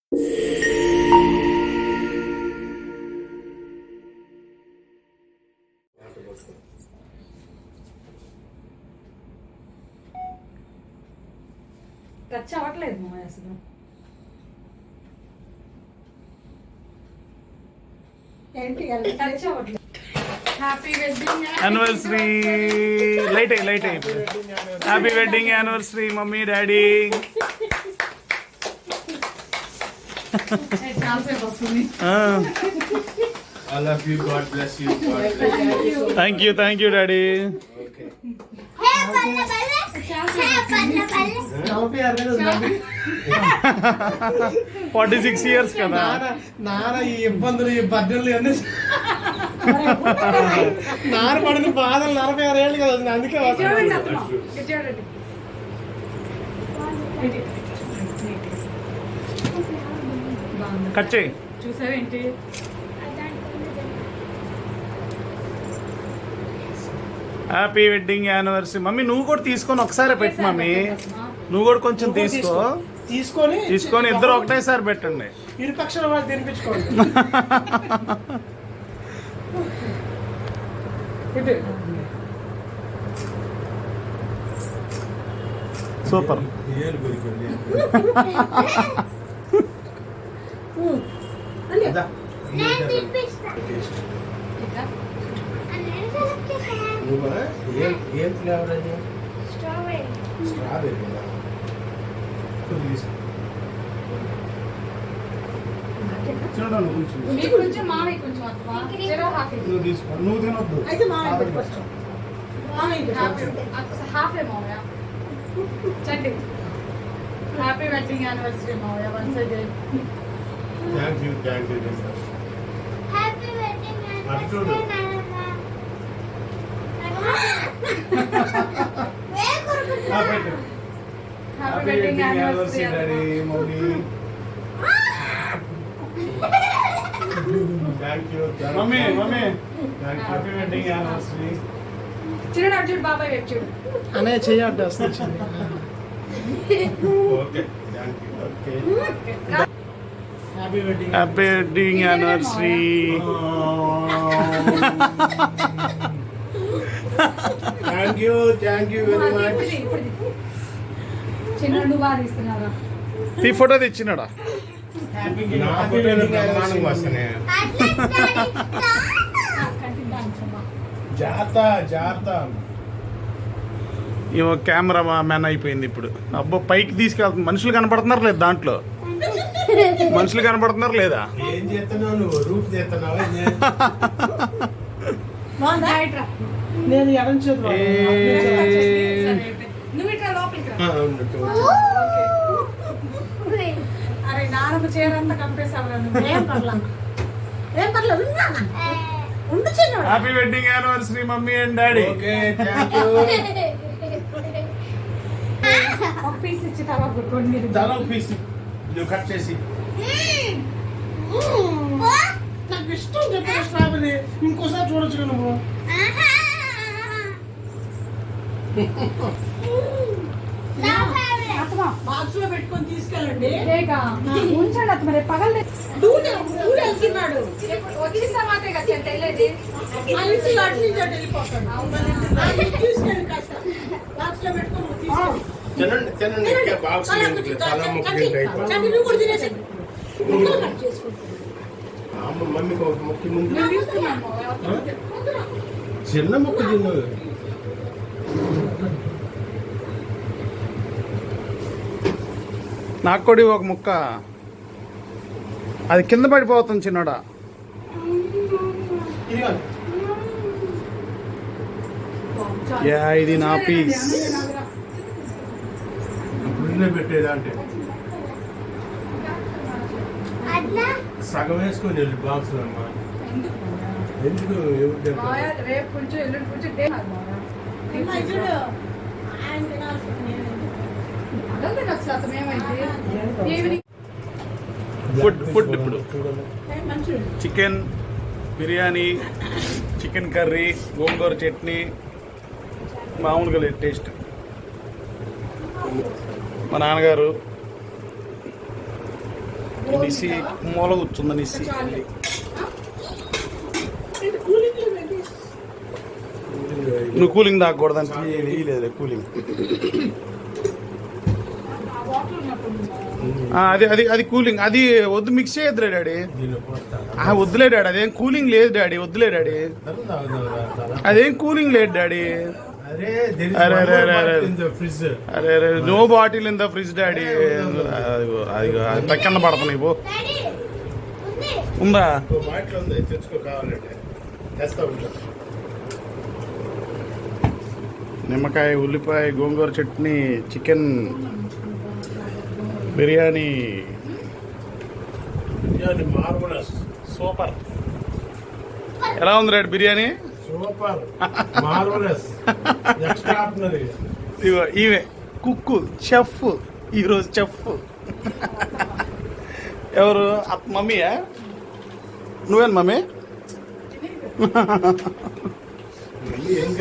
Touch అవ్వట్లేదు మా అసలు. ఏంటి టచ్ అవ్వట్లేదు. Happy wedding anniversary. Light happy wedding anniversary mummy daddy. చాలాసేపు వస్తుంది. I love you. God bless you. Thank you daddy. 46 years కదా నాన్న. ఈ ఇబ్బందులు ఈ బడ్డలు అన్ని నాన్న పడిన బాధలు 46 ఏళ్ళు కదా. అందుకే కట్ చేయి. చూసావేంటి? Happy wedding anniversary. మమ్మీ నువ్వు కూడా తీసుకొని ఒకసారి పెట్టు మమ్మీ. నువ్వు కూడా కొంచెం తీసుకొని ఇద్దరు ఒకటేసారి పెట్టండి. ఇరుపక్షల వాళ్ళు తినిపించుకోండి. సూపర్. ఏం ఫ్లేవర్ అది? స్ట్రాబెర్రీ. నువ్వు తినొద్దు. హ్యాపీ వెడ్డింగ్ యానివర్సరీ మావయ్య once again. Thank you. Happy wedding anniversary happy wedding anniversary daddy mummy. Mummy happy wedding anniversary. చూడు అర్జున్ బాబాయ్ వైపు చూడు. అనే చెయ్యడ్డు వస్తుంది. Happy wedding anniversary. Thank you very much. చిన్న నువ్వు బాగా తీస్తున్నారా? ఈ ఫోటో తెచ్చినాడా? జాగ్రత్త. ఏమో కెమెరా మ్యాన్ అయిపోయింది ఇప్పుడు. అబ్బో పైకి తీసుకెళ్తుంది. మనుషులు కనపడుతున్నారు లేదు దాంట్లో? మనుషులు కనపడుతున్నారు లేదా? ఏం చేస్తున్నావు నువ్వు? రూఫ్ చేస్తున్నావా? నేను ఎడం చేతులు. నువ్వు ఇట్లా లోపలికి రా. అరే నాన్నమ్మ చీరంతా కంపేసావు. ఏం పర్లేదు. Happy wedding anniversary mummy and daddy. Okay thank you. ఒక పీస్ ఇచ్చి తర్వాత కొట్టుకోండి. చాలా పీస్ నువ్వు కట్ చేసి. నాకు ఇష్టం చెప్పిన స్ట్రాబెర్రీ. ఇంకోసారి చూడొచ్చు నువ్వు. బాక్స్ లో పెట్టుకొని తీసుకెళ్ళండి. ఉంచండి అత్త. మరి పగలే వెళ్తున్నాడు. వచ్చిన తర్వాతే కదా వెళ్ళేది. బాక్స్ లో పెట్టుకొని తినండి. బాక్స్ మమ్మీకి ఒక ముక్కి ముందు చిన్న ముక్క తిన్నా. నాకు కూడా ఒక ముక్క. అది కింద పడిపోతుంది చిన్నడా. ఇది నా పీస్. పెట్టేదా అంటే సగం వేసుకొని వెళ్ళి బాక్స్ అమ్మా. ఎందుకు రేపు కొంచెం ఎల్లుండి కొంచెం ఫుడ్ ఇప్పుడు చికెన్ బిర్యానీ, చికెన్ కర్రీ, గోంగూర చట్నీ, మామూలుగా లేదు టేస్ట్. మా నాన్నగారు నిసి మూల కూర్చుంది నిసి. చాలు. కూలింగ్ లేదండి. నువ్వు కూలింగ్ తాగకూడదంటే లేదు కూలింగ్. ఆ వాటర్ ఉన్నప్పుడు అది అది అది కూలింగ్, అది వద్దు, మిక్స్ చేయొద్దులే డాడీ. వద్దులే డాడీ, అదేం కూలింగ్ లేదు డాడీ, వద్దులే డాడీ, అదేం కూలింగ్ లేదు డాడీ. అరే అరే అరే అరే అరే ఫ్రిడ్జ్. అరే అరే no bottle in the fridge daddy. అది పక్కన పడుతున్నాయి పో. ఉందా? బాటిల్ ఉంది, తెచ్చుకో కావాలంటే తెస్తా ఉంటా. నిమ్మకాయ, ఉల్లిపాయ, గోంగూర chutney, chicken biryani. Biryani marvellous, super ఎలా ఉంది daddy biryani? Super marvellous extraordinary. ఇగో ఈమె కుక్కు, చెఫ్, ఈరోజు చెఫ్. ఎవరు? మమ్మీయా? నువ్వేనా మమ్మీ? మళ్ళీ ఏం